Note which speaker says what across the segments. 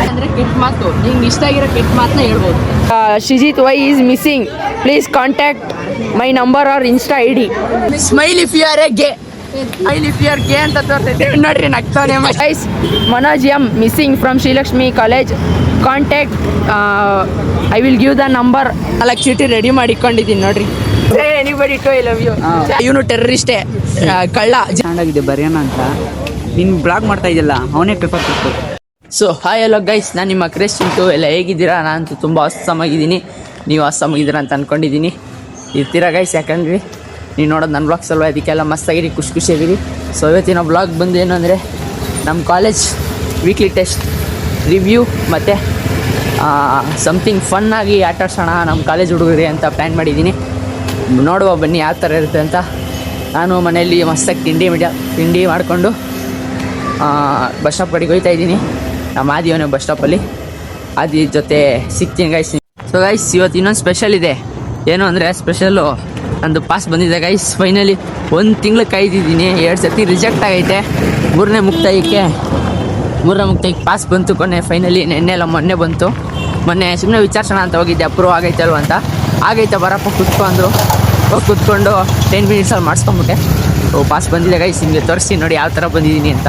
Speaker 1: ಅಂದ್ರೆ ಕೆಟ್ಟ ಮಾತು ನಿಂಗೆ ಇಷ್ಟ ಆಗಿರೋ ಕೆಟ್ಟ ಮಾತನ್ನ ಹೇಳ್ಬೋದು. Shijith why is missing, please contact my number or insta ID. Smile if you are a gay, smile if you are gay ಅಂತ ತೋರ್ತೈತೆ ನೋಡ್ರಿ, ನಗ್ತಾನೆ. Guys Manoj M missing from Srilakshmi college, contact I will give the number. ಅಲ್ಲ ಚೀಟಿ ready ಮಾಡಿಕೊಂಡಿದ್ದೀನಿ ನೋಡ್ರಿ. Anybody to I love you. ಇವನು ಟೆರರಿಸ್ಟೇ, ಕಳ್ಳ.
Speaker 2: ಚೆನ್ನಾಗಿದೆ ಬರೆಯೋಣ ಅಂತ ನೀನು ಬ್ಲಾಗ್ ಮಾಡ್ತಾ ಇದೆಯಲ್ಲ, ಅವನೇ ಪೇಪರ್ ಕೊಟ್ಟು.
Speaker 1: ಸೊ ಹಾಯ್ ಹಲೋ ಗೈಸ್, ನಾನು ನಿಮ್ಮ ಕ್ರೇಸ್ ಚಿಂಟು. ಎಲ್ಲ ಹೇಗಿದ್ದೀರಾ? ನಾನಂತೂ ತುಂಬ ಆಸಮಾಗಿದ್ದೀನಿ, ನೀವು ಆಸಮಾಗಿದ್ದೀರಾ ಅಂತ ಅಂದ್ಕೊಂಡಿದ್ದೀನಿ. ಇರ್ತೀರಾ ಗೈಸ್, ಯಾಕಂದ್ರೆ ನೀವು ನೋಡೋದು ನನ್ನ ಬ್ಲಾಗ್ಸ್ ಅಲ್ವಾ, ಅದಕ್ಕೆಲ್ಲ ಮಸ್ತಾಗಿರಿ, ಖುಷಿಯಾಗಿರಿ. ಸೊ ಇವತ್ತಿನ ಬ್ಲಾಗ್ ಬಂದು ಏನು ಅಂದರೆ, ನಮ್ಮ ಕಾಲೇಜ್ ವೀಕ್ಲಿ ಟೆಸ್ಟ್ ರಿವ್ಯೂ ಮತ್ತು ಸಮಥಿಂಗ್ ಫನ್ನಾಗಿ ಆಟಾಡ್ಸೋಣ ನಮ್ಮ ಕಾಲೇಜ್ ಹುಡುಗರಿಗೆ ಅಂತ ಪ್ಲ್ಯಾನ್ ಮಾಡಿದ್ದೀನಿ. ನೋಡುವ ಬನ್ನಿ ಯಾವ ಥರ ಇರುತ್ತೆ ಅಂತ. ನಾನು ಮನೆಯಲ್ಲಿ ಮಸ್ತಾಗಿ ತಿಂಡಿ ಮಾಡಿಕೊಂಡು ಬಸ್ ಸ್ಟಾಪ್ ಕಡೆಗೆ ಹೋಗ್ತಾ ಇದ್ದೀನಿ. ನಮ್ಮ ಆದಿಯವನೇ ಬಸ್ ಸ್ಟಾಪಲ್ಲಿ, ಆದಿ ಜೊತೆ ಸಿಗ್ತೀನಿ ಗೈಸ್. ಸೊ ಗೈಸ್ ಇವತ್ತು ಇನ್ನೊಂದು ಸ್ಪೆಷಲ್ ಇದೆ. ಏನು ಅಂದರೆ ಸ್ಪೆಷಲ್ಲು ನಂದು ಪಾಸ್ ಬಂದಿದೆ ಗೈಸ್. ಫೈನಲಿ 1 ತಿಂಗಳು ಕಾಯ್ದಿದ್ದೀನಿ, 2 ಸರ್ತಿ ರಿಜೆಕ್ಟ್ ಆಗೈತೆ. ಮೂರನೇ ಮುಕ್ತಾಯಕ್ಕೆ ಪಾಸ್ ಬಂತು ಕೊನೆ ಫೈನಲಿ. ಮೊನ್ನೆ ಬಂತು. ಮೊನ್ನೆ ಸುಮ್ಮನೆ ವಿಚಾರಿಸೋಣ ಅಂತ ಹೋಗಿದ್ದೆ, ಅಪ್ರೂವ್ ಆಗೈತಲ್ವ ಅಂತ. ಆಗೈತೆ ಬರಪ್ಪ ಕುತ್ಕೊ ಅಂದರು. ಹೋಗಿ ಕುತ್ಕೊಂಡು 10 ಮಿನಿಟ್ಸಲ್ಲಿ ಮಾಡಿಸ್ಕೊಂಬಿಟ್ಟೆ. ಪಾಸ್ ಬಂದಿದೆ ಗೈಸ್, ನಿಮಗೆ ತೋರಿಸಿ ನೋಡಿ ಯಾವ ಥರ ಬಂದಿದ್ದೀನಿ ಅಂತ.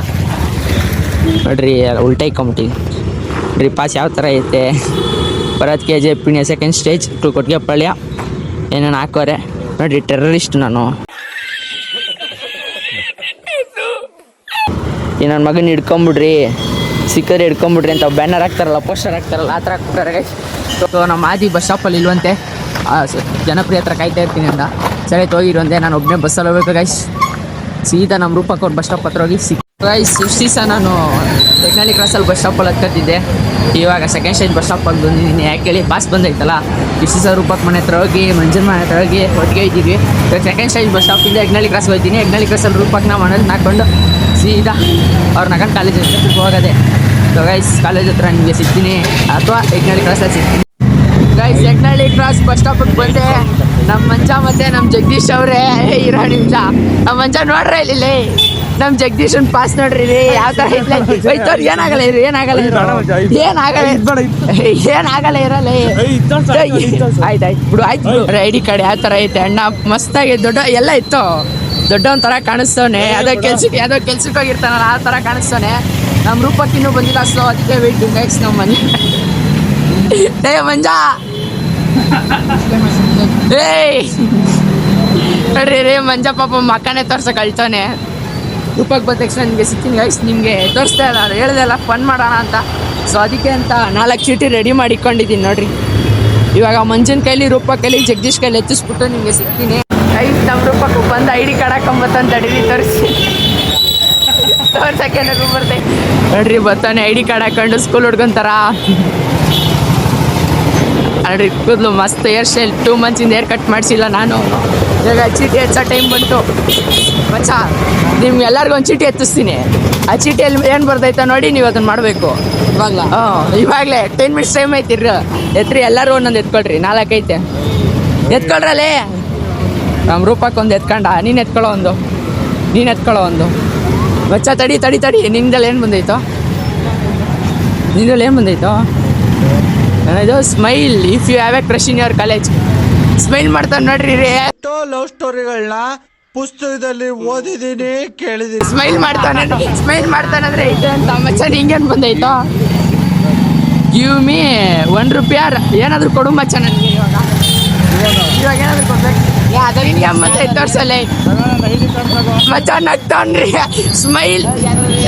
Speaker 1: ನೋಡ್ರಿ ಉಲ್ಟಾ ಇಕ್ಕೊಂಬಿಟ್ಟಿದ್ದೀನಿ ನೋಡ್ರಿ ಪಾಸ್ ಯಾವ ಥರ ಐತೆ. ಬರೋದು KJ Peenya second stage to Kottigepalya ಏನೇನು ಹಾಕೋರೆ ನೋಡಿರಿ. ಟೆರರಿಸ್ಟ್ ನಾನು. ಈ ನನ್ನ ಮಗನ ಹಿಡ್ಕೊಂಬಿಡ್ರಿ, ಸಿಕ್ಕರೆ ಹಿಡ್ಕೊಂಬಿಡ್ರಿ ಅಂತ ಬ್ಯಾನರ್ ಹಾಕ್ತಾರಲ್ಲ, ಪೋಸ್ಟರ್ ಹಾಕ್ತಾರಲ್ಲ, ಆ ಥರ ಹಾಕ್ಬಿಟ್ಟಾರೆ ಗೈಸ್. ಸೊ ನಮ್ಮ ಆದಿ ಬಸ್ ಸ್ಟಾಪಲ್ಲಿ ಇಲ್ವಂತೆ, ಜನಪ್ರಿಯ ಹತ್ರ ಕಾಯ್ತಾ ಇರ್ತೀನಿ ಅಂತ. ಸರಿ ಹೋಗಿರುವಂತೆ, ನಾನು ಒಬ್ಬನೇ ಬಸ್ಸಲ್ಲಿ ಹೋಗ್ಬೇಕು ಗೈಸ್. ಸೀದಾ ನಮ್ಮ ರೂಪಕ್ಕೆ ಅವ್ರು ಬಸ್ ಸ್ಟಾಪ್ ಹತ್ರ ಹೋಗಿ ಗೈಸ್. ಇಷ್ಟು ದಿವಸ ನಾನು ಟೆಕ್ನಾಲಿ ಕ್ರಾಸಲ್ಲಿ ಬಸ್ ಸ್ಟಾಪಲ್ಲಿ ಹತ್ಕೊತಿದ್ದೆ. ಇವಾಗ ಸೆಕೆಂಡ್ ಸ್ಟೇಜ್ ಬಸ್ ಸ್ಟಾಪಲ್ಲಿ ಬಂದಿದ್ದೀನಿ. ಯಾಕೆ ಹೇಳಿ, ಪಾಸ್ ಬಂದೈತಲ್ಲ. ಇಷ್ಟು ದಿವಸ ರೂಪಕ್ಕೆ ಮನೆ ಹತ್ರ ಹೋಗಿ, ಮಂಜನ್ ಮನೆ ಹತ್ರ ಹೋಗಿ ಒಟ್ಟಿಗೆ ಇದ್ದೀವಿ. ಇವಾಗ ಸೆಕೆಂಡ್ ಸ್ಟೇಜ್ ಬಸ್ ಸ್ಟಾಪಿಂದ ಹೆಗ್ನಳ್ಳಿ ಕ್ರಾಸ್ ಹೋಗ್ತೀನಿ. ಹೆಗ್ನಳ್ಳಿ ಕ್ರಾಸಲ್ಲಿ ರೂಪಕ್ಕೆ ಮನೇಲಿ ಹಾಕ್ಕೊಂಡು ಸೀದಾ ಅವ್ರು ನಗನ್ ಕಾಲೇಜ್ ಹತ್ರ ಹೋಗೋದೆ. ಸೊ ಗೈಸ್ ಕಾಲೇಜ್ ಹತ್ರ ನಿಮಗೆ ಸಿಗ್ತೀನಿ ಅಥವಾ ಹೆಗ್ನಳ್ಳಿ ಕ್ರಾಸಲ್ಲಿ ಸಿಗ್ತೀನಿ ಗೈಸ್. ಹೆಗ್ನಳ್ಳಿ ಕ್ರಾಸ್ ಬಸ್ ಸ್ಟಾಪಿಗೆ ಬಂದೆ. ನಮ್ಮ ಮಂಜ ಮತ್ತು ನಮ್ಮ ಜಗದೀಶ್ ಅವರೇ ಇರೋ ನಿಮಿಷ. ನಮ್ಮ ಮಂಜ ನೋಡ್ರೆ ಇಲ್ಲಿ ನಮ್ಮ ಜಗದೀಶನ್ ಪಾಸ್ ನೋಡ್ರಿ ಯಾವ ಥರ ಐತವ್ರು. ಏನಾಗಲ್ಲ ಇರು, ಏನಾಗಲ್ಲ ಇರಲ್ಲ. ಆಯ್ತು ಬಿಡು, ಆಯ್ತು ಬಿಡು. ID ಕಾರ್ಡ್ ಯಾವ ಥರ ಐತೆ ಅಣ್ಣ, ಮಸ್ತಾಗಿ ದೊಡ್ಡ ಎಲ್ಲ ಇತ್ತು. ದೊಡ್ಡವನ್ ಥರ ಕಾಣಿಸ್ತವನೆ. ಯಾವುದೋ ಕೆಲ್ಸಕ್ಕೆ ಹೋಗಿರ್ತಾನಲ್ಲ ಆ ಥರ ಕಾಣಿಸ್ತವನೆ. ನಮ್ಮ ರೂಪಕ್ಕೆ ಇನ್ನೂ ಬಂದಿಲ್ಲ. ಸೊ ಅದಕ್ಕೆ ವೆಯ್ಟ್ ಗೈಸ್. ನಮ್ಮ ಮನೆ ಮಂಜ ನೋಡ್ರಿ ಮಂಜ ಪಾಪ ಮಕ್ಕನೇ ತೋರ್ಸಕ್ಕೆ ಅಳ್ತಾನೆ. ರೂಪಕ್ಕೆ ಬಂದ ತಕ್ಷಣ ನಿಮಗೆ ಸಿಗ್ತೀನಿ ಗೈಸ್. ನಿಮಗೆ ತೋರಿಸ್ತಾ ಇಲ್ಲ, ಹೇಳ್ದೆಲ್ಲ ಫನ್ ಮಾಡೋಣ ಅಂತ. ಸೊ ಅದಕ್ಕೆ ಅಂತ 4 ಚೀಟಿ ರೆಡಿ ಮಾಡಿಕೊಂಡಿದ್ದೀನಿ ನೋಡ್ರಿ. ಇವಾಗ ಮಂಜನ ಕೈಲಿ, ರೂಪ ಕೈಲಿ, ಜಗದೀಶ್ ಕೈಲಿ ಎತ್ತಿಸ್ಬಿಟ್ಟು ನಿಮಗೆ ಸಿಗ್ತೀನಿ ಗೈಸ್. ನಮ್ಮ ರೂಪಕ್ಕೆ ಬಂದು ID ಕಾರ್ಡ್ ಹಾಕೊಂಬತ್ತಂತ ಅಡಿವಿ ತೋರ್ಸಕ್ಕೆ ನಗು ಬರ್ತೈತೆ ನೋಡ್ರಿ. ಬರ್ತಾನೆ ID ಕಾರ್ಡ್ ಹಾಕೊಂಡು ಸ್ಕೂಲ್ ಹುಡ್ಕೊಂತಾರ ನೋಡ್ರಿ. ಕೂದಲು ಮಸ್ತ್ ಹೇರ್ ಸ್ಟೈಲ್. 2 ಮಂತ್ಸಿಂದ ಹೇರ್ ಕಟ್ ಮಾಡಿಸಿಲ್ಲ ನಾನು. ಇವಾಗ ಚೀಟಿ ಎತ್ತೋ ಟೈಮ್ ಬಂತು ಮಚ್ಚ. ನಿಮ್ಗೆ ಎಲ್ಲರಿಗೂ ಒಂದು ಚೀಟಿ ಎತ್ತಿಸ್ತೀನಿ. ಆ ಚೀಟಿಯಲ್ಲಿ ಏನು ಬರ್ತೈತೆ ನೋಡಿ, ನೀವು ಅದನ್ನು ಮಾಡಬೇಕು ಇವಾಗಲೇ. 10 ಮಿನಿಟ್ಸ್ ಟೈಮ್ ಐತಿರ್ರಿ. ಎತ್ರಿ ಎಲ್ಲರೂ ಒಂದೊಂದು ಎತ್ಕೊಳ್ರಿ. 4 ಐತೆ, ಎತ್ಕೊಳ್ರಲ್ಲೇ. ನಮ್ಮ ರೂಪಕ್ಕೆ ಒಂದು ಎತ್ಕೊಂಡ, ನೀನು ಎತ್ಕೊಳ್ಳೋ ಒಂದು ಮಚ್ಚ. ತಡಿ ನಿಂದಲ್ಲಿ ಏನು ಬಂದೈತೋ ಇದು smile if you have a crush in your college. Smile ಮಾಡ್ತಾನೆ ನೋಡ್ರಿ.
Speaker 3: ಲವ್ ಸ್ಟೋರಿಗಳನ್ನ ಪುಸ್ತಕದಲ್ಲಿ ಓದಿದ್ದೀನಿ, ಕೇಳಿದ್ದೀನಿ.
Speaker 1: ಸ್ಮೈಲ್ ಮಾಡ್ತಾನಂದ್ರೆ ಇದೆ ಅಂತ ಮಚ್ಚ. ನಿಂಗೇನು ಬಂದೈತೋ? ಗಿವ್ ಮೀ ₹1 ಏನಾದರೂ ಕೊಡು ಮಚ್ಚ ನನಗೆ. ಇವಾಗ ಏನಾದರೂ ಕೊಡ್ಬೇಕು. ಅದೇ ತೋರ್ಸಲ್ಲೇ ಮಚ್ಚ. ನಗ್ತಾನ್ರಿ. ಸ್ಮೈಲ್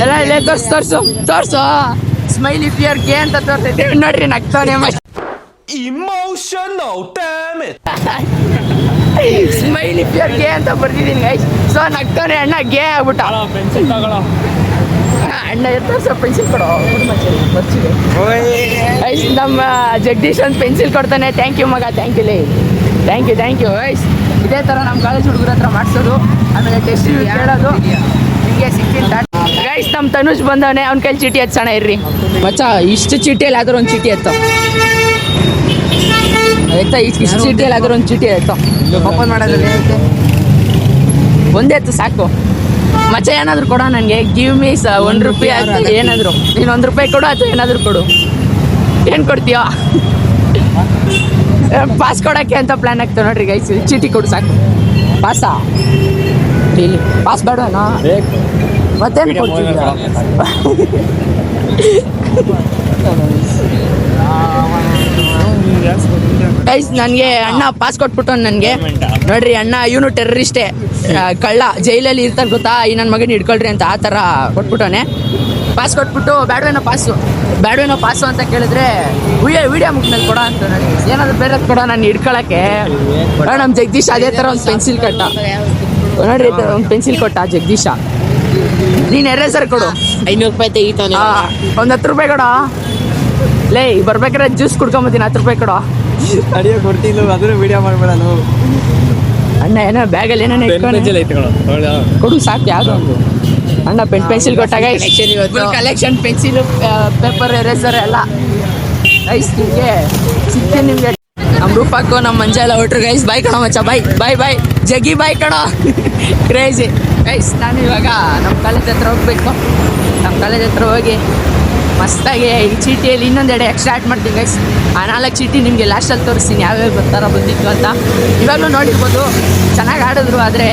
Speaker 1: ಎಲ್ಲ ಇಲ್ಲೇ ತೋರ್ಸು. Smile if you are gay ಅಂತ ತೋರ್ತೈತೆ ನೋಡ್ರಿ. ನಗ್ತಾನೆ ಮಚ್ಚ.
Speaker 3: Emotional damn it.
Speaker 1: Smile if you are gay ಅಂತ ಬರ್ತಿದ್ದೀನಿ ಗೈಸ್. ಸೊ ನಗ್ತಾನೆ ಅಣ್ಣ, ಗೇ ಆಗ್ಬಿಟ್ಟ. ಅಣ್ಣ ಎತ್ತರ್ಸ ಪೆನ್ಸಿಲ್ ಕೊಡೋ ಗೈಸ್. ನಮ್ಮ ಜಗದೀಶ್ ಒಂದು ಪೆನ್ಸಿಲ್ ಕೊಡ್ತಾನೆ. ಥ್ಯಾಂಕ್ ಯು ಮಗ, ಥ್ಯಾಂಕ್ ಯು ಗೈಸ್. ಇದೇ ಥರ ನಮ್ಮ ಕಾಲೇಜ್ ಹುಡುಗರ ಹತ್ರ ಮಾಡಿಸೋದು, ಆಮೇಲೆ ಟೆಸ್ಟ್ ಕೇಳೋದು. ನಿಮಗೆ ಸಿಕ್ಕಿಲ್ಲ ಗೈಸ್. ನಮ್ಮ ತನುಜ್ ಬಂದವನೆ, ಅವ್ನ ಕೈಲಿ ಚೀಟಿ ಎತ್ಸೋಣ ಇರ್ರಿ ಮಚ್ಚ. ಇಷ್ಟು ಚೀಟಿಯಲ್ಲಿ ಆದರೂ ಒಂದು ಚೀಟಿ ಎತ್ತೋ ಇಷ್ಟು ಚೀಟಿಯಲ್ಲಿ ಆದರೂ ಒಂದು ಚೀಟಿ ಎತ್ತೋ. ಓಪನ್ ಮಾಡೋದ್ರಲ್ಲಿ ಒಂದೇ ಎತ್ತು ಸಾಕು. ಮಚ್ಚ ಏನಾದ್ರು ಕೊಡ ನನಗೆ ಗಿವ್ ಮೀ ₹1 ಅಂತ ಏನಾದ್ರು ನೀನು ₹1 ಕೊಡು ಅಥವಾ ಏನಾದ್ರು ಕೊಡು. ಏನು ಕೊಡ್ತೀಯೋ? ಪಾಸ್ ಕೊಡೋಕ್ಕೆ ಅಂತ ಪ್ಲ್ಯಾನ್ ಆಗ್ತದೆ ನೋಡ್ರಿ ಗೈಸ್. ಚೀಟಿ ಕೊಡು ಸಾಕು. ಪಾಸಾ ಇಲ್ಲಿ ಪಾಸ್ ಬೇಡನಾ? ಮತ್ತೇನು ಕೊಡ್ತಿದ್ಯಾ? ಗೈಸ್ ನನಗೆ ಅಣ್ಣ ಪಾಸ್ ಕೊಟ್ಬಿಟ್ಟು ನನಗೆ ನೋಡ್ರಿ ಅಣ್ಣ ಇವನು ಟೆರರಿಸ್ಟೇ, ಕಳ್ಳ, ಜೈಲಲ್ಲಿ ಇರ್ತಾನೆ ಗೊತ್ತಾ, ಈ ನನ್ನ ಮಗನ ಹಿಡ್ಕೊಳ್ರಿ ಅಂತ ಆ ಥರ ಕೊಟ್ಬಿಟ್ಟವನೆ. ಪಾಸ್ ಕೊಟ್ಬಿಟ್ಟು ಬ್ಯಾಡ್ವೇನೋ ಪಾಸು ಅಂತ ಕೇಳಿದ್ರೆ ವಿಡಿಯೋ ಮುಗ್ಮೇಲೆ ಕೊಡ ಅಂತ ನೋಡಿ. ಏನಾದ್ರು ಬೇರೆ ಕೊಡ ನಾನು ಹಿಡ್ಕೊಳಕ್ಕೆ. ನಮ್ಮ ಜಗದೀಶ್ ಅದೇ ಥರ ಒಂದು ಪೆನ್ಸಿಲ್ ಕೊಟ್ಟ ನೋಡ್ರಿ, ಒಂದು ಪೆನ್ಸಿಲ್ ಕೊಟ್ಟ ಜಗದೀಶ. ನೀನು ಎರೇಸರ್ ಕೊಡು.
Speaker 4: ₹500 ತೆಗಿತಾನೆ.
Speaker 1: ಒಂದು ₹10 ಕೊಡ. ಲೇ ಬರ್ಬೇಕಾದ್ರೆ ಜ್ಯೂಸ್ ಕುಡ್ಕೊಂಬತ್ತೀನಿ, ₹10 ಕೊಡ.
Speaker 2: ಅಡಿಯೋ ಕೊಡ್ತಿಲ್ಲ, ಅದ್ರ ವಿಡಿಯೋ ಮಾಡ್ಬೇಡ.
Speaker 1: ಅಣ್ಣ ಏನೋ ಬ್ಯಾಗಲ್ಲಿ ಏನೇನೋ ಕೊಡು ಸಾಕು. ಯಾವುದೋ ಒಂದು ಅಣ್ಣ ಪೆನ್ಸಿಲ್ ಕೊಟ್ಟಾಗ ಕಲೆಕ್ಷನ್ ಪೆನ್ಸಿಲು, ಪೇಪರ್, ಎರೇಸರ್ ಎಲ್ಲ ಗೈಸ್ ನಿಮಗೆ ಸಿಗ್ತೀನಿ ನಿಮಗೆ. ನಮ್ಮ ರೂಪಕ್ಕೂ ನಮ್ಮ ಮಂಜ ಎಲ್ಲ ಹೊಟ್ರು ಗೈಸ್. ಬಾಯ್ ಕಣೋ ಮಚ್ಚ, ಬಾಯ್ ಜಗ್ಗಿ ಬಾಯ್ ಕಣೋ. Crazy guys. ನಾನು ಇವಾಗ ನಮ್ಮ ಕಾಲೇಜ್ ಹತ್ರ ಹೋಗ್ಬೇಕು. ನಮ್ಮ ಕಾಲೇಜ್ ಹತ್ರ ಹೋಗಿ ಮಸ್ತಾಗಿ ಈ ಚೀಟಿಯಲ್ಲಿ ಇನ್ನೊಂದೆಡೆ ಎಕ್ಸ್ಟ್ರಾ ಆ್ಯಡ್ ಮಾಡ್ತೀನಿ ಗೈಸ್. ಆ 4 ಚೀಟಿ ನಿಮಗೆ ಲಾಸ್ಟಲ್ಲಿ ತೋರಿಸ್ತೀನಿ ಯಾವ್ಯಾವ ಬಂದಿತ್ತು ಅಂತ. ಇವಾಗಲೂ ನೋಡಿರ್ಬೋದು ಚೆನ್ನಾಗಿ ಆಡಿದ್ರು, ಆದರೆ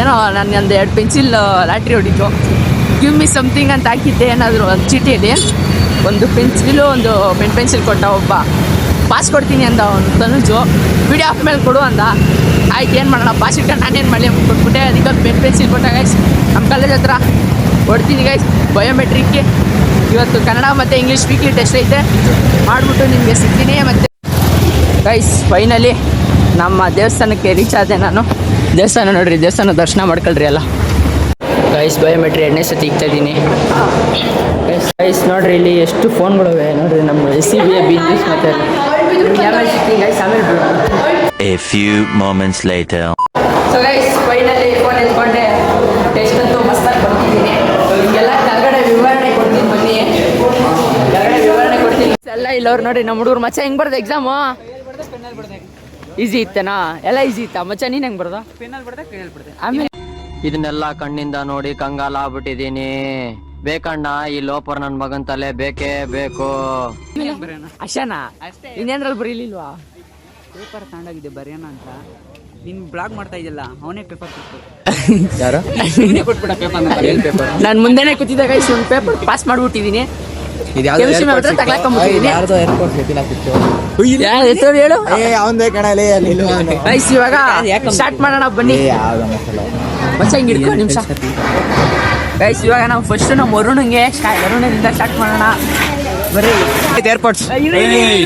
Speaker 1: ಏನೋ ನನಗೊಂದು 2 ಪೆನ್ಸಿಲ್ ಲಾಟ್ರಿ ಹೊಡಿತು. ಗಿವ್ ಮಿ ಸಮಥಿಂಗ್ ಅಂತ ಹಾಕಿದ್ದೆ ಏನಾದರೂ ಒಂದು ಚೀಟಿಯಲ್ಲಿ. ಒಂದು ಪೆನ್ಸಿಲು, ಒಂದು ಪೆನ್ಸಿಲ್ ಕೊಟ್ಟ ಒಬ್ಬ. ಪಾಸ್ ಕೊಡ್ತೀನಿ ಅಂದ ಒಂದು ತನುಜು. ವಿಡಿಯೋ ಆಫ್ ಮೇಲೆ ಕೊಡು ಅಂದ. ಆಯ್ತು ಏನು ಮಾಡೋಣ, ಪಾಸ್ ಇಟ್ಕೊಂಡು ನಾನೇನು ಮಾಡಲಿ ಕೊಟ್ಬಿಟ್ಟೆ. ಅದಕ್ಕೆ ಪೆನ್ಸಿಲ್ ಕೊಟ್ಟ ಗೈಸ್. ನಮ್ಮ ಕಾಲೇಜ್ ಹತ್ರ ಕೊಡ್ತೀನಿ ಗೈಸ್. ಬಯೋಮೆಟ್ರಿಕ್ಗೆ ಇವತ್ತು ಕನ್ನಡ ಮತ್ತು ಇಂಗ್ಲೀಷ್ ವೀಕ್ಲಿ ಟೆಸ್ಟ್ ಐತೆ, ಮಾಡಿಬಿಟ್ಟು ನಿಮಗೆ ಸಿಗ್ತೀನಿ. ಮತ್ತು ಗೈಸ್ ಫೈನಲಿ ನಮ್ಮ ದೇವಸ್ಥಾನಕ್ಕೆ ರೀಚ್ ಆದೆ ನಾನು. ದೇವಸ್ಥಾನ ನೋಡ್ರಿ, ದೇವಸ್ಥಾನ ದರ್ಶನ ಮಾಡ್ಕೊಳ್ರಿ ಎಲ್ಲ. ಗೈಸ್ ಬಯೋಮೆಟ್ರಿ 2ನೇ ಸತಿ ಇಕ್ತಾ ಇದ್ದೀನಿ ಗೈಸ್. ನೋಡ್ರಿ ಇಲ್ಲಿ ಎಷ್ಟು ಫೋನ್ಗಳಿವೆ ನೋಡ್ರಿ, ನಮ್ಮ SCBA ಬಿಸ್ನೆಸ್ ಮತ್ತು ಗೈಸ್. ಆಮೇಲೆ
Speaker 5: A few moments later.
Speaker 1: So guys finally phone ಎತ್ಕೊಂಡೆ. ಟೆಸ್ಟ್ ಅಂತೂ ಮಸ್ತಾಗಿ ಬರ್ತಿದ್ದೀನಿ. ನಿಮಗೆಲ್ಲ ಕೆಳಗಡೆ ವಿವರಣೆ ಕೊಡ್ತೀನಿ, ಬನ್ನಿ ಕೆಳಗಡೆ ವಿವರಣೆ ಕೊಡ್ತೀನಿ ಎಲ್ಲ. ಇಲ್ಲವ್ರು ನೋಡಿ ನಮ್ಮ ಹುಡುಗರು. ಮಚ್ಚ ಹೆಂಗೆ ಬರ್ದೆ ಎಕ್ಸಾಮು? ಈಸಿ ಇತ್ತನಾ? ಎಲ್ಲ ಈಸಿ ಇತ್ತಾ ಮಚ್ಚ? ನೀನು ಹೆಂಗೆ ಬರ್ದ?
Speaker 2: ಪೆನ್ನಲ್ಲಿ ಬಿಡ್ದೆ.
Speaker 1: ಆಮೇಲೆ
Speaker 6: ಇದನ್ನೆಲ್ಲ ಕಣ್ಣಿಂದ ನೋಡಿ ಕಂಗಾಲ ಆಗ್ಬಿಟ್ಟಿದೀನಿ. ಬೇಕಣ್ಣ ಈ ಲೋಪರ್ ನನ್ ಮಗನ್ ತಲೆ ಬೇಕೇ ಬೇಕು.
Speaker 1: ಅಷ್ಟನಾ? ಇನ್ನೇನ್ರಲ್ಲಿ ಬರೀಲಿಲ್ವಾ?
Speaker 2: ಪೇಪರ್ ತಗೊಂಡೋಗಿದ್ದೆ ಬರೆಯೋಣ ಅಂತ. ನೀನು ಬ್ಲಾಗ್ ಮಾಡ್ತಾ ಇದೆಯಲ್ಲ, ಅವನೇ ಪೇಪರ್ ಕೊಟ್ಟು.
Speaker 1: ಯಾರು?
Speaker 2: ಕೊಟ್ಬಿಡ ಪೇಪರ್.
Speaker 1: ನಾನು ಮುಂದೆನೆ ಕೂತಿದ್ದಾಗ ಒಂದು ಪೇಪರ್ ಪಾಸ್ ಮಾಡ್ಬಿಟ್ಟಿದ್ದೀನಿ. ಇವಾಗ ಸ್ಟಾರ್ಟ್ ಮಾಡೋಣ ಬನ್ನಿ. ಹಿಂಗೆ ಹಿಡ್ಕೊ ನಿಮಿಷ ಗೈಸ್. ಇವಾಗ ನಾವು ಫಸ್ಟ್ ನಮ್ಮ ವರುಣಿಂದ ಸ್ಟಾರ್ಟ್ ಮಾಡೋಣ. ಬರೀ
Speaker 3: ಏರ್ಪೋರ್ಟ್ಸ್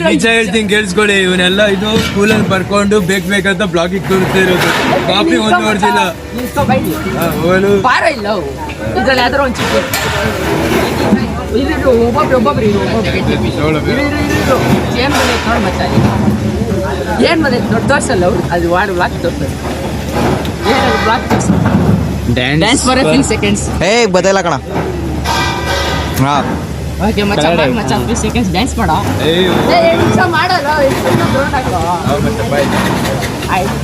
Speaker 3: ನಿಜ ಹೇಳ್ತೀನಿ ಕೇಳಿಸ್ಕೊಳ್ಳಿ. ಇವನೆಲ್ಲ ಇದು ಸ್ಕೂಲಲ್ಲಿ ಬರ್ಕೊಂಡು ಬೇಕಂತ ಬ್ಲಾಗಿಗೆ ತೋರಿಸ್ತಾ ಇರೋದು. ಕಾಪಿ ಒಂದು ನೋಡ್ತಿಲ್ಲ.
Speaker 1: ಬಾರ ಇಲ್ಲ ಇದ್ರಲ್ಲಿ ಯಾವ್ದಾರ ಒಂದು ಚಿಕ್ಕ ಒಬ್ಬೊಬ್ರು ಏನ್ ಬಂದೈತೆ ನೋಡಿ ಮತ್ತೆ. ಏನ್ ಬಂದೈತೆ ದೊಡ್ಡ ತೋರ್ಸಲ್ಲ ಅವ್ರು, ಅದು ವಾಡ್ ಬ್ಲಾಕ್ ತೋರ್ಸಲ್ಲ. ಏನದು ಬ್ಲಾಕ್ ತೋರ್ಸ ಡ್ಯಾನ್ಸ್ ಫಾರ್ 3 seconds.
Speaker 3: ಬದಲ ಕಣ.
Speaker 1: ಓಕೆ ಮಚ್ಚ 3 seconds ಡ್ಯಾನ್ಸ್ ಮಾಡೋ. ನಿಮಿಷ ಮಾಡಲ್ಲ ಆಯ್ತು.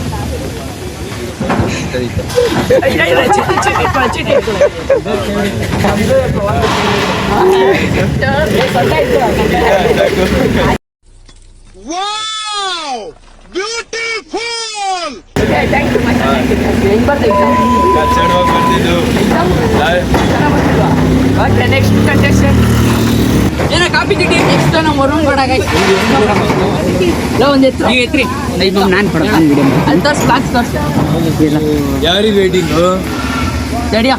Speaker 1: ನೆಕ್ಸ್ಟ್ ಕಂಟೆಸ್ಟೆಂಟ್ ಏನೋ ಕಾಪಿ ತಿಂಡಿ. ನೆಕ್ಸ್ಟ್ ನಮ್ಮ ವರುಣ್ ಗೌಡ ಒಂದು ಎತ್ರಿ
Speaker 2: ನಾನು ಕೊಡ
Speaker 1: ಅಲ್ಲಿ ತೋರ್ಸ್ ಬಾಕ್ಸ್ ತೋರ್ಸ.
Speaker 3: ಯಾರಿಗೆ ವೇಟಿಂಗು?
Speaker 1: ತಡಿಯ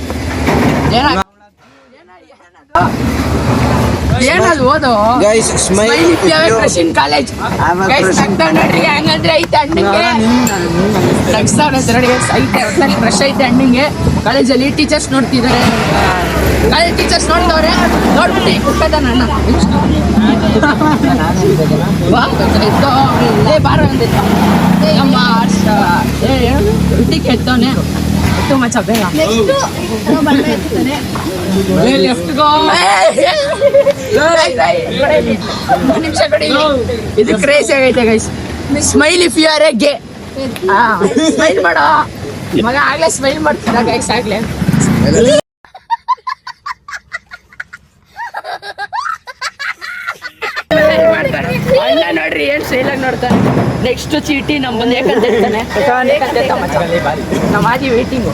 Speaker 1: ಏನದು ಓದು ಕ್ರಿಶ್ಚಿಯನ್ ಕಾಲೇಜ್. ನೋಡ್ರಿ ಹಂಗಂದ್ರೆ ಐತೆ ಅಣ್ಣಿಗೆ ಫ್ರೆಶ್ ಐತೆ ಅಣ್ಣಿಗೆ. ಕಾಲೇಜಲ್ಲಿ ಟೀಚರ್ಸ್ ನೋಡ್ತಿದ್ದಾರೆ. ಕಾಲೇಜ್ ಟೀಚರ್ಸ್ ನೋಡ್ತವ್ರೆ. ನೋಡ್ಬಿಟ್ಟು ಈಗ ಕುಕ್ಕದ ನನ್ನ ಬಾರ ಒಂದಿತ್ತು ನಮ್ಮ ಟಿಕ್ ಎತ್ತವನೆ. ಎತ್ತು ಮಚ್ಚ ಬೇಗ ನಿಮಿಷ ಕಡೆ. ಇದು ಕ್ರೇಜಿ ಆಗೈತೆ guys. Smile if you are a gay. Smile ಮಾಡೋ ಮಗ. ಆಗ್ಲೇ ಸ್ಮೈಲ್ ಮಾಡ್ತಿದ್ದ ಗೈಸ್ ಆಗ್ಲೇ. ಅಣ್ಣ ನೋಡ್ರಿ ಏನ್ ಸ್ಟೈಲಾಗಿ ನೋಡ್ತಾನೆ. ನೆಕ್ಸ್ಟ್ ಚೀಟಿ ನಮ್ ಬಂದು ಏಕಂತ ಹೇಳ್ತಾನೆ. ನಮ್ಮ ಆದಿ ವೇಟಿಂಗು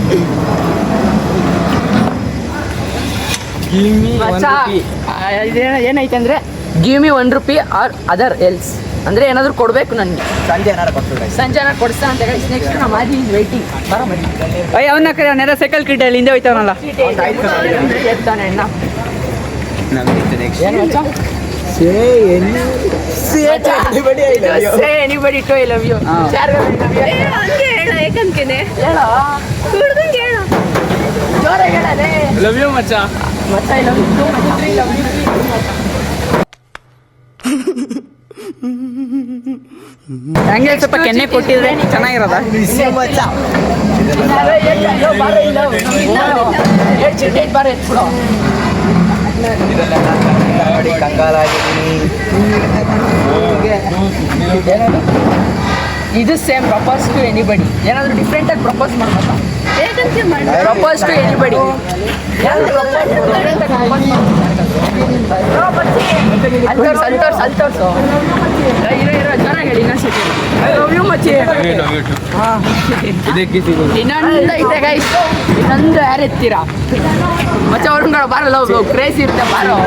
Speaker 1: ಏನೈತೆ ಅಂದ್ರೆ give me ₹1 or other else ಅಂದ್ರೆ ಏನಾದ್ರು ಕೊಡ್ಬೇಕು ನನ್ಗೆ. ಸಂಜೆ ಏನಾದ್ರು ಕೊಡಿಸ್ತಾ ಅಂತ ಹೇಳಿ ನೆಕ್ಸ್ಟ್ ನಮ್ಮ ಆದಿ ವೇಟಿಂಗ್ ಬರೋ ಬನ್ನಿ.
Speaker 2: ಅಯ್ಯ ಅವನ್ನ ಕರೆ ಅವನ್ನೆಲ್ಲ ಸೈಕಲ್ ಕಿಟ್ಟಲ್ಲಿ ಹಿಂದೆ ಹೋಯ್ತಾವನಲ್ಲ.
Speaker 1: ಎತ್ತಾನೆ ಅಣ್ಣ. ಏನು ಮಚ್ಚ? Say anybody to I love you.
Speaker 4: ಹಂಗೆ ಹೇಳ ಏಕಂತೇನೆ
Speaker 1: ಹೇಳೋ
Speaker 4: ಹುಡುಗಂಗೆ ಹೇಳು
Speaker 1: ಜೋರಾಗಿ ಹೇಳಲೇ.
Speaker 3: ಲವ್ ಯು ಮಚ್ಚ.
Speaker 1: ಮಚ್ಚ I love you too, ಮಚ್ಚ I love you too.
Speaker 2: ಹಂಗೆ ಸ್ವಲ್ಪ ಕೆನ್ನೆ ಕೊಟ್ಟಿದ್ರೆ ಚೆನ್ನಾಗಿರೋದ.
Speaker 1: ಇದು ಸೇಮ್ ಪ್ರಪೋಸ್ ಟು ಎನಿಬಡಿ. ಏನಾದ್ರು ಡಿಫ್ರೆಂಟ್ ಆಗಿ ಪ್ರಪೋಸ್ ಮಾಡ್ಬೇಕಾ?
Speaker 4: ಏಕಂತೆ ಮಾಡಿ
Speaker 1: ಪ್ರಪೋಸ್ ಟು ಎನಿಬಡಿ. ಅಲ್ತೋರ್ಸು ಇರೋ ಚೆನ್ನಾಗಿ ಹೇಳಿ ಇನ್ನೊಂದ್ಸತಿ. ಐ ಲವ್ ಯು ಮಚ್ಚಿ. ಇನ್ನೊಂದು ಐತೆ ಗೈಸ್, ಇನ್ನೊಂದು ಯಾರು ಎತ್ತೀರಾ ಮಚ್ಚ? ಅವ್ರನ್ನ ಬಾರಲ್ಲ ಕ್ರೇಜ್ ಇರುತ್ತೆ ಬಾರೋ.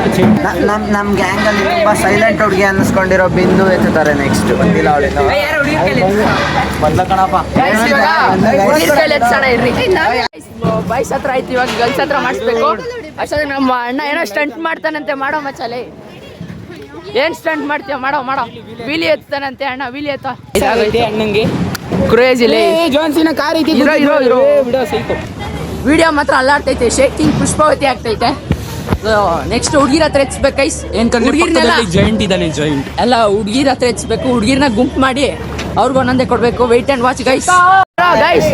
Speaker 7: ನಮ್ ಗ್ಯಾಂಗ್ ಅಲ್ಲಿ ತುಂಬಾ ಸೈಲೆಂಟ್ ಹುಡುಗಿ ಅನ್ನಿಸ್ಕೊಂಡಿರೋ ಬಿಂದು ಎತ್ತುತ್ತಾರೆ ನೆಕ್ಸ್ಟ್. ಬಂದಿಲ್ಲ ಅವಳಿಂದ ಮೊದ್ಲ ಕಣಪ್ಪ.
Speaker 1: ಬಾಯ್ಸ್ ಹತ್ರ ಆಯ್ತು, ಇವಾಗ ಗರ್ಲ್ಸ್ ಹತ್ರ ಮಾಡಿಸ್ಬೇಕು. ಅಷ್ಟೇ ನಮ್ಮ ಅಣ್ಣ ಏನೋ ಸ್ಟಂಟ್ ಮಾಡ್ತಾನಂತೆ, ಮಾಡೋ ಮಚ್ಚಲೆ. ಏನ್ ಸ್ಟಂಟ್ ಮಾಡ್ತೀಯ? ಮಾಡೋ ವೀಲಿ ಎತ್ತಾನಂತೆ ಅಣ್ಣ, ವೀಲಿ ಎತ್ತ.
Speaker 2: ಅಣ್ಣಂಗೆ
Speaker 1: ಕ್ರೇಜ್ ಇಲ್ಲ
Speaker 2: ಜಾನ್ಸಿನ ಕಾರ್ ಐತಿ.
Speaker 1: ಇರೋ ವಿಡಿಯೋ ಮಾತ್ರ ಅಲ್ಲಾಡ್ತೈತೆ, ಶೇಕಿಂಗ್ ಪುಷ್ಪಾವತಿ ಆಗ್ತೈತೆ. ನೆಕ್ಸ್ಟ್ ಹುಡುಗಿರ ಹತ್ರ ಎತ್ಸ್ಬೇಕು ಗೈಸ್.
Speaker 3: ಜಾಯಿಂಟ್ ಇದ್ದಾನೆ, ಜಾಯಿಂಟ್
Speaker 1: ಎಲ್ಲ ಹುಡುಗಿರ ಹತ್ರ ಎತ್ಸ್ಬೇಕು. ಹುಡುಗಿರ್ನ ಗುಂಪು ಮಾಡಿ ಅವ್ರಿಗೂ ಒಂದೊಂದೇ ಕೊಡ್ಬೇಕು. Wait and watch guys. Guys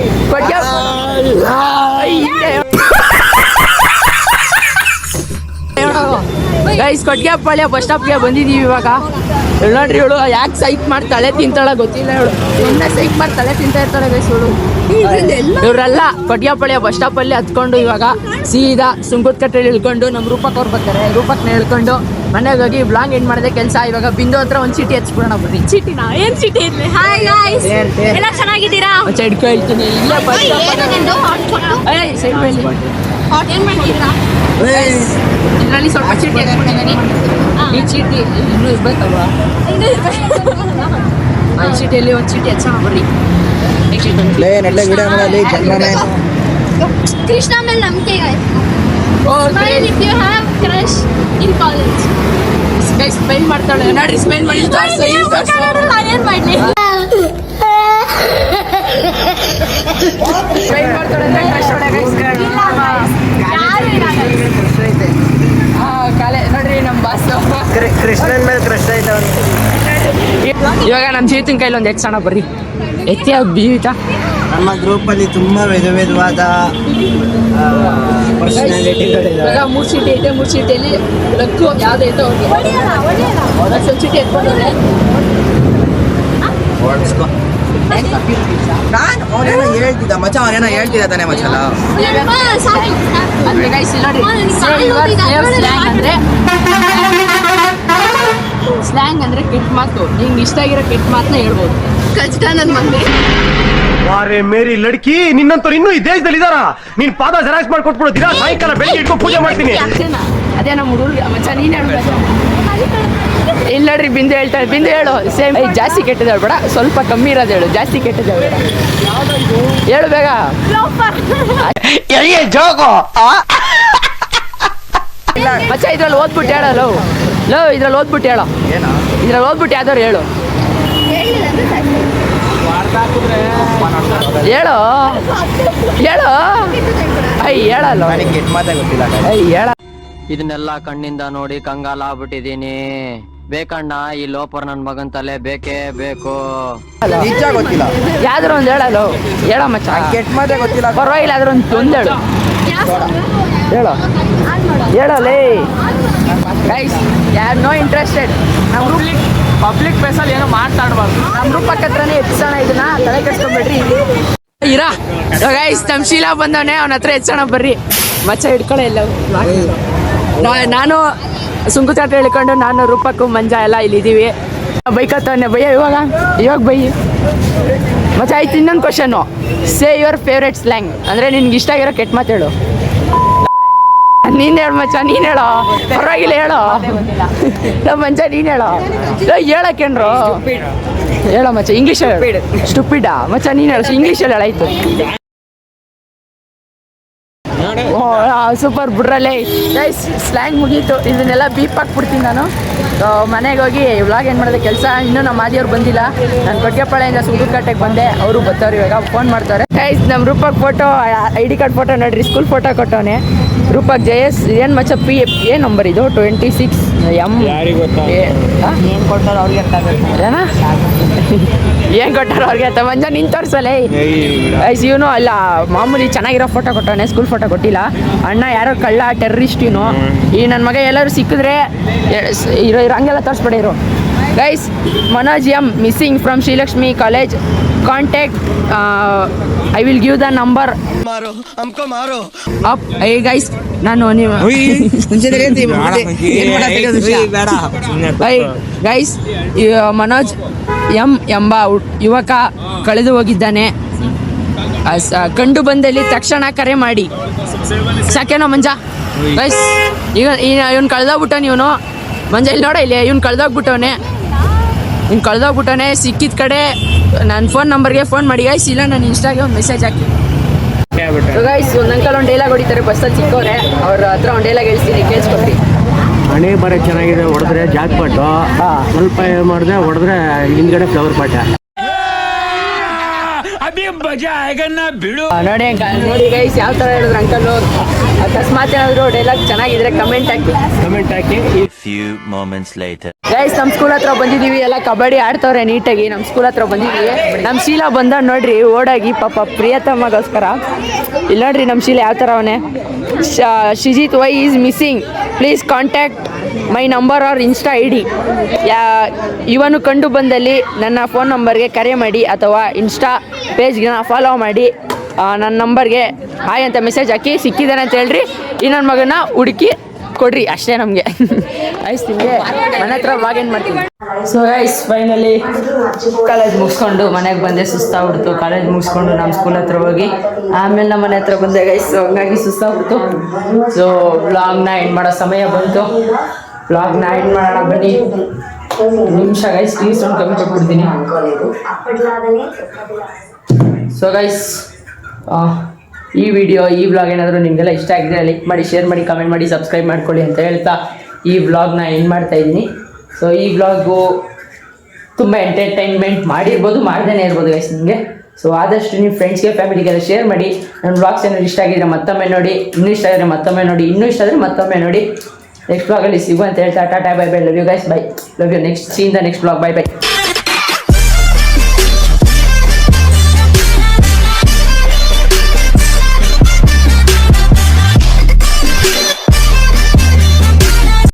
Speaker 1: guys Kotigepalya bus ಸ್ಟಾಪ್ಗೆ ಬಂದಿದೀವಿ ಇವಾಗ. ನೋಡ್ರಿ ಇವಳು ಯಾಕೆ ಸೈಕ್ ಮಾಡಿ ತಲೆ ತಿಂತಾಳ ಗೊತ್ತಿಲ್ಲ. ಇವಳು ಸುಮ್ಮನೆ ಸೈಕ್ ಮಾಡಿ ತಲೆ ತಿಂತಾ ಇರ್ತಾಳೆ ಗೈಸ್ ಇವಳು. ಇವರೆಲ್ಲ ಕೊಟ್ಗೆಪಾಳ್ಯ ಬಸ್ ಸ್ಟಾಪ್ ಅಲ್ಲಿ ಹತ್ಕೊಂಡು ಇವಾಗ ಸೀದಾ ಸುಂಕದ ಕಟ್ಟೆಯಲ್ಲಿ ಇಳ್ಕೊಂಡು ನಮ್ಮ ರೂಪಕ್ ಅವ್ರು ಬರ್ತಾರೆ. ರೂಪಕ್ನ ಹೇಳ್ಕೊಂಡು ಮನೆಗೆ ಹೋಗಿ ಬ್ಲಾಗ್ ಎಂಡ್ ಮಾಡಿದೆ ಕೆಲಸ. ಇವಾಗ ಬಿಂದು ಹತ್ರ ಒಂದು ಚೀಟಿ ಹಚ್ಬಿಡೋಣ ಬರ್ರಿ.
Speaker 4: ಚೀಟಿನಾ? ಏನ್ ಚೀಟಿ ಇರ್ಲಿ? ಹಾಯ್ ಗಾಯ್ಸ್, ಎಲ್ಲ ಚೆನ್ನಾಗಿದ್ದೀರಾ?
Speaker 1: ಚಡ್ಕೊ ಹೇಳ್ತೀನಿ ಇಲ್ಲ ಬಸ್
Speaker 4: ಏನು ನಿಂದು ಹಾಟ್ ಫೋಟೋ?
Speaker 1: ಸೈಡ್ ಮೇಲೆ
Speaker 4: ಹಾಟ್ ಏನ್ ಮಾಡಿದ್ದೀರಾ?
Speaker 1: ಇದರಲ್ಲಿ ಸ್ವಲ್ಪ ಚೀಟಿ ಹಚ್ಕೊಂಡಿದ್ದೀನಿ. ಈ ಚೀಟಿ ಇನ್ನೂ ಇರ್ಬೇಕಲ್ವಾ? ಆ ಚೀಟಿಯಲ್ಲಿ ಒಂದು ಚೀಟಿ ಹಚ್ಚೋಣ ಬರ್ರಿ.
Speaker 4: ಕೃಷ್ಣ ಮೇಲೆ ನಂಬಿಕೆ guys. Smile if you have crush in college.
Speaker 1: Smile ಮಾಡ್ತಾಳೆ ನೋಡ್ರಿ. ಸ್ಮೈಲ್ ಮಾಡಿ
Speaker 4: ಏನ್ ಮಾಡ್ಲಿ?
Speaker 1: ಸ್ಮೈಲ್ ಮಾಡ್ತಾಳೆ ಅಂದ್ರೆ crush ಹೊಡೆ guys.
Speaker 4: ಯಾರು ಇರಲ್ಲ.
Speaker 1: ಕಾಲೇ ನೋಡ್ರಿ ನಮ್ಮ ಬಾಸ್
Speaker 7: ಕೃಷ್ಣನ್ ಮೇಲೆ ಕ್ರಶ್ ಐತೆ ಅವ್ನಿಗೆ.
Speaker 1: ಇವಾಗ ನಮ್ಮ ಚೇತನ್ ಕೈಲಿ ಒಂದು ಎತ್ಸೋಣ ಬರ್ರಿ. ಎತ್ತಿಯ ಬೀವಿತ
Speaker 7: ನಮ್ಮ ಗ್ರೂಪ್ ಅಲ್ಲಿ ತುಂಬಾ ವಿಧವಾದ ಪರ್ಸನಾಲಿಟಿಗಳಿದ್ದಾರೆ.
Speaker 1: ಇವಾಗ 3 ಚೀಟಿ ಐತೆ. 3 ಚೀಟಿಯಲ್ಲಿ ಲಕ್ಕು ಯಾವ್ದು ಐತೆ ಅವ್ರಿಗೆ ಒಂದು ಚೀಟಿ ಎತ್ಕೊಂಡ್ರೆ
Speaker 7: ಓಡಿಸ್ಕೊ. ನಾನು ಅವನೇನೋ ಹೇಳ್ತಿದ್ದ ಮಚ್ಚ, ಅವನೇನೋ ಹೇಳ್ತಿದ್ದ ತಾನೆ ಮಚ್ಚಲ್ಲ.
Speaker 1: ಅಂದ್ರೆ ಗೈಸ್ ನೋಡಿ ಸ್ಲ್ಯಾಂಗ್ ಅಂದ್ರೆ ಸ್ಲ್ಯಾಂಗ್ ಅಂದ್ರೆ ಕೆಟ್ಟ ಮಾತು. ನಿಂಗೆ ಇಷ್ಟ ಆಗಿರೋ ಕೆಟ್ಟ ಮಾತನ್ನ ಹೇಳ್ಬೋದು.
Speaker 4: ಕಷ್ಟ ನನ್ನ ಮಂದೆ.
Speaker 8: ವಾರೆ ಮೇರಿ ಲಡ್ಕಿ, ನಿನ್ನಂತವ್ರು ಇನ್ನೂ ಈ ದೇಶದಲ್ಲಿ ಇದಾರ? ನೀನ್ ಪಾದ ಜೆರಾಕ್ಸ್ ಮಾಡ್ಕೊಟ್ಬಿಡು. ದಿನ ಸಾಯಂಕಾಲ ಬೆಳಿಗ್ಗೆ ಇಟ್ಕೊಂಡು ಪೂಜೆ ಮಾಡ್ತೀನಿ.
Speaker 1: ಅದೇ ನಮ್ಮ ಹುಡುಗ ಮಚ್ಚ ನೀನ್ ಹೇಳ್ಬೇಕು. ಇಲ್ಲ ನೋಡ್ರಿ ಬಿಂದು ಹೇಳ್ತಾಳೆ. ಬಿಂದು ಹೇಳು ಸೇಮ್. ಜಾಸ್ತಿ ಕೆಟ್ಟದ ಹೇಳ್ಬೇಡ, ಸ್ವಲ್ಪ ಕಮ್ಮಿ ಇರೋದು ಹೇಳು. ಜಾಸ್ತಿ ಕೆಟ್ಟದ ಹೇಳ್ಬೇಡ, ಹೇಳು ಬೇಗ. ಮಚ್ಚ ಇದ್ರಲ್ಲಿ ಓದ್ಬಿಟ್ಟು ಹೇಳೋ. ಇದ್ರಲ್ಲಿ ಓದ್ಬಿಟ್ಟು ಹೇಳೋ. ಇದ್ರಲ್ಲಿ ಓದ್ಬಿಟ್ಟು ಯಾವ್ದಾರು ಹೇಳು. ಹೇಳು ಹೇಳಲ್ಲ.
Speaker 7: ಕೆಟ್ಟ ಮಾತೇ ಗೊತ್ತಿಲ್ಲ.
Speaker 1: ಹೇಳ.
Speaker 6: ಇದನ್ನೆಲ್ಲ ಕಣ್ಣಿಂದ ನೋಡಿ ಕಂಗಾಲ ಆಗ್ಬಿಟ್ಟಿದೀನಿ. ಬೇಕಣ್ಣ ಈ ಲೋಪರ್ ನನ್ ಮಗನ್ ತಲೆ ಬೇಕೇ ಬೇಕು.
Speaker 7: ನಿಜ ಗೊತ್ತಿಲ್ಲ.
Speaker 1: ಯಾವ್ದಾರು ಒಂದು ಹೇಳ ಮಚ್ಚ.
Speaker 7: ಕೆಟ್ಟ ಮಾತೇ ಗೊತ್ತಿಲ್ಲ.
Speaker 1: ಪರವಾಗಿಲ್ಲ ಅದ್ರ ಒಂದು ಹೇಳಲೇ ಗೈಸ್. ಯಾರು ನೋ ಇಂಟ್ರೆಸ್ಟೆಡ್. ನಮ್ಮ ಪಬ್ಲಿಕ್ ಪ್ಲೇಸಲ್ಲಿ ಏನೋ ಮಾತಾಡ್ಬಾರ್ದು. ನಮ್ಮ ರೂಪಕ್ಕ ಹತ್ರನೇ ಎತ್ಸೋಣ. ಇದನ್ನ ತಲೆ ಕೆಡ್ಸ್ಕೊಂಡ್ಬಿಡ್ರಿ. ಗೈಸ್ ನಮ್ಮ ಶೀಲಾ ಬಂದವನೇ, ಅವನ ಹತ್ರ ಎತ್ಸೋಣ ಬರ್ರಿ. ಮಚ್ಚ ಹಿಡ್ಕೊಳ್ಳೋ ಇಲ್ಲ ನಾನು ಸುಂಕುಚಾಟ ಹೇಳ್ಕೊಂಡು ನಾನು ರೂಪಕ್ಕೂ ಮಂಜ ಎಲ್ಲ ಇಲ್ಲಿದ್ದೀವಿ. ಬೈಕ್ ಹತ್ತವನೆ ಭಯ್ಯ ಇವಾಗ ಬೈಯಿ ಮಚ್ಚ. ಆಯ್ತು ಇನ್ನೊಂದು question, say your favourite slang ಅಂದರೆ ನಿನ್ಗೆ ಇಷ್ಟ ಆಗಿರೋ ಕೆಟ್ಟ ಮಾತು ಹೇಳು. ನೀನು ಹೇಳು ಮಚ್ಚ, ನೀನು ಹೇಳೋ, ಪರವಾಗಿಲ್ಲ ಹೇಳೋ. ನಮ್ಮ ಮಂಜ ನೀನು ಹೇಳೋ, ಹೇಳಕ್ಕೇನ್ರು ಹೇಳೋ ಮಚ್ಚ. ಇಂಗ್ಲೀಷ್ ಸ್ಟುಪಿಡಾ ಮಚ್ಚ, ನೀನು ಹೇಳು ಇಂಗ್ಲೀಷಲ್ಲಿ ಹೇಳಾಯ್ತು. ಸೂಪರ್ ಬಿಡ್ರಲ್ಲೇ ಗೈಸ್, ಸ್ಲ್ಯಾಂಗ್ ಮುಗೀತು. ಇದನ್ನೆಲ್ಲ ಬೀಪ್ ಹಾಕ್ಬಿಡ್ತೀನಿ ನಾನು. ಮನೆಗೆ ಹೋಗಿ ವ್ಲಾಗ್ ಏನು ಮಾಡೋದು ಕೆಲಸ. ಇನ್ನೂ ನಮ್ಮ ಮಾದಿಯವ್ರು ಬಂದಿಲ್ಲ. ನಾನು ಕೊಟ್ಟಿಗೆಪಾಳ್ಯದಿಂದ ಸುಂಕುಕಟ್ಟೆಗೆ ಬಂದೆ, ಅವರು ಬರ್ತಾರೆ ಇವಾಗ, ಫೋನ್ ಮಾಡ್ತಾರೆ. ಗೈಸ್ ನಮ್ಮ ರೂಪಕ್ಕೆ ಫೋಟೋ, ID ಕಾರ್ಡ್ ಫೋಟೋ ನೋಡ್ರಿ, ಸ್ಕೂಲ್ ಫೋಟೋ ಕೊಟ್ಟವನೆ ರೂಪಕ್. JS ಏನು ಮಚ್ಚ ಪಿ ಏನು ನಂಬರ್ ಇದು 26 M. ಏನು ಕೊಟ್ಟಾರ ಅವ್ರಿಗೆ ಏನ ಏನು ಕೊಟ್ಟಾರ ಅವ್ರಿಗೆ ಅಂತ ಮಂಜ ನಿನ್ ತೋರ್ಸಲೇ. ಗೈಸ್ ಇವನು ಅಲ್ಲ ಮಾಮೂಲಿ ಚೆನ್ನಾಗಿರೋ ಫೋಟೋ ಕೊಟ್ಟವನೆ, ಸ್ಕೂಲ್ ಫೋಟೋ ಕೊಟ್ಟಿಲ್ಲ. ಅಣ್ಣ ಯಾರೋ ಕಳ್ಳ ಟೆರರಿಸ್ಟ್ ಇವನು. ಈ ನನ್ನ ಮಗ ಎಲ್ಲರೂ ಸಿಕ್ಕಿದ್ರೆ ಇರೋ ಹಂಗೆಲ್ಲ ತೋರಿಸ್ಬಿಡಿರು. Guys Manoj M missing from Srilakshmi college. Contact I will give the number up. ಏ ಗೈಸ್ ನಾನು ನೀವು ಗೈಸ್ ಮನೋಜ್ M ಎಂಬ ಯುವಕ ಕಳೆದು ಹೋಗಿದ್ದಾನೆ. ಕಂಡು ಬಂದಲ್ಲಿ ತಕ್ಷಣ ಕರೆ ಮಾಡಿ. ಸಾಕೇನೋ ಮಂಜ. ಗೈಸ್ ಈಗ ಇವ್ನು ಕಳೆದೋಗ್ಬಿಟ್ಟವನು ಇವನು. ಮಂಜ ಇಲ್ಲಿ ನೋಡ, ಇಲ್ಲಿ ಇವ್ನು ಕಳೆದೋಗ್ಬಿಟ್ಟವನೆ. ಸಿಕ್ಕಿದ ಕಡೆ ನನ್ನ ಫೋನ್ ನಂಬರ್ಗೆ ಫೋನ್ ಮಾಡಿ ಗೈಸ್, ಇಲ್ಲ ನಾನು ಇನ್ಸ್ಟಾಗೆ ಒಂದು ಮೆಸೇಜ್ ಹಾಕಿ. ಗೈಸ್ ಒಂದು ಅಂಕಲ್ ಒಂದು ಡೈಲಾಗ್ ಹೊಡಿತಾರೆ ಬಸ್ಸಲ್ಲಿ ಸಿಕ್ಕವ್ರೆ, ಅವ್ರ ಹತ್ರ ಒಂದು ಡೈಲಾಗ್ ಹೇಳ್ತೀನಿ, ಕೇಳಿಸ್ಕೊಡ್ರಿ.
Speaker 8: ಹಣೆ ಬರ ಚೆನ್ನಾಗಿದೆ, ಹೊಡೆದ್ರೆ ಜಾಕ್ ಪಾಟು, ಸ್ವಲ್ಪ ಮಾಡಿದ್ರೆ ಹೊಡೆದ್ರೆ ಹಿಂದ್ಗಡೆ ಫ್ಲವರ್ ಪಾಟ.
Speaker 1: ನೋಡಿ ಗೈಸ್ ಯಾವ ಥರ ಹೇಳಿದ್ರು ಅಂಕಲ್. ಅಕಸ್ಮಾತ್ ಏನಾದ್ರು ಡೈಲಾಗ್ ಚೆನ್ನಾಗಿದ್ರೆ ಕಮೆಂಟ್ ಹಾಕಿ.
Speaker 5: Few moments later.
Speaker 1: ಗೈಸ್ ನಮ್ಮ ಸ್ಕೂಲ್ ಹತ್ರ ಬಂದಿದ್ದೀವಿ, ಎಲ್ಲ ಕಬಡ್ಡಿ ಆಡ್ತವ್ರೆ ನೀಟಾಗಿ. ನಮ್ಮ ಸ್ಕೂಲ್ ಹತ್ರ ಬಂದಿದ್ದೀವಿ. ನಮ್ಮ ಶೀಲಾ ಬಂದ ನೋಡ್ರಿ ಓಡಾಗಿ, ಪಾಪ ಪ್ರಿಯತಮ್ಮಗೋಸ್ಕರ. ಇಲ್ಲಿ ನೋಡ್ರಿ ನಮ್ಮ ಶೀಲಾ ಯಾವ ಥರ ಅವನೇ. Shijith why is missing, please contact my number or insta ID. ಇವನು ಕಂಡು ಬಂದಲ್ಲಿ ನನ್ನ ಫೋನ್ ನಂಬರ್ಗೆ ಕರೆ ಮಾಡಿ ಅಥವಾ ಇನ್ಸ್ಟಾ ಪೇಜ್ಗೆ ಫಾಲೋ ಮಾಡಿ. ನನ್ನ ನಂಬರ್ಗೆ ಹಾಯ್ ಅಂತ ಮೆಸೇಜ್ ಹಾಕಿ. ಸಿಕ್ಕಿದ್ದಾನೆ ಅಂತ ಹೇಳ್ರಿ, ಈ ನನ್ನ ಮಗನ ಹುಡುಕಿ ಕೊಡ್ರಿ, ಅಷ್ಟೇ ನಮಗೆ. ಐಸ್ ನಿಮಗೆ ಮನೆ ಹತ್ರ ವಾಗೇನು ಮಾಡ್ತೀನಿ. ಸೊ ಗೈಸ್ ಫೈನಲಿ ಕಾಲೇಜ್ ಮುಗಿಸ್ಕೊಂಡು ಮನೆಗೆ ಬಂದೆ, ಸುಸ್ತಾಗ್ಬಿಡ್ತು. ಕಾಲೇಜ್ ಮುಗಿಸ್ಕೊಂಡು ನಮ್ಮ ಸ್ಕೂಲ್ ಹತ್ರ ಹೋಗಿ ಆಮೇಲೆ ನಮ್ಮ ಮನೆ ಹತ್ರ ಬಂದೆ ಗೈಸ್. ಹಂಗಾಗಿ ಸುಸ್ತಾಗ್ಬಿಡ್ತು. ಸೊ ವ್ಲಾಗ್ನ ಎಂಡ್ ಮಾಡೋ ಸಮಯ ಬಂತು. ವ್ಲಾಗ್ನ ಎಂಡ್ ಮಾಡೋಣ ಬನ್ನಿ. ನಿಮಿಷ ಗೈಸ್, ಪ್ಲೀಸ್ ಒಂದು ಕಮ್ಮಿ ಕೊಟ್ಬಿಡ್ತೀನಿ. ಸೊ ಗೈಸ್ ಈ ವಿಡಿಯೋ, ಈ ವ್ಲಾಗ್ ಏನಾದರೂ ನಿಮಗೆಲ್ಲ ಇಷ್ಟ ಆಗಿದ್ರೆ ಲೈಕ್ ಮಾಡಿ, ಶೇರ್ ಮಾಡಿ, ಕಮೆಂಟ್ ಮಾಡಿ, ಸಬ್ಸ್ಕ್ರೈಬ್ ಮಾಡ್ಕೊಳ್ಳಿ ಅಂತ ಹೇಳ್ತಾ ಈ ವ್ಲಾಗ್ನ ಎಂಡ್ ಮಾಡ್ತಾ ಇದ್ದೀನಿ. ಸೊ ಈ ವ್ಲಾಗು ತುಂಬ ಎಂಟರ್ಟೈನ್ಮೆಂಟ್ ಮಾಡಿರ್ಬೋದು, ಮಾಡ್ದೇ ಇರ್ಬೋದು ಗೈಸ್ ನಿಮಗೆ. ಸೊ ಆದಷ್ಟು ನಿಮ್ಮ ಫ್ರೆಂಡ್ಸ್ಗೆ, ಫ್ಯಾಮಿಲಿಗೆಲ್ಲ ಶೇರ್ ಮಾಡಿ. ನನ್ನ ವ್ಲಾಗ್ಸ್ ಏನಾದ್ರು ಇಷ್ಟ ಆಗಿದ್ರೆ ಮತ್ತೊಮ್ಮೆ ನೋಡಿ, ಇನ್ನೂ ಇಷ್ಟ ಆಗಿದ್ರೆ ಮತ್ತೊಮ್ಮೆ ನೋಡಿ, ಇನ್ನೂ ಇಷ್ಟ ಆದರೆ ಮತ್ತೊಮ್ಮೆ ನೋಡಿ. ನೆಕ್ಸ್ಟ್ ವ್ಲಾಗಲ್ಲಿ ಸಿಗು ಅಂತ ಹೇಳ್ತಾ tata bye bye. Love you guys, bye. Love you. Next seen the next vlog. Bye by.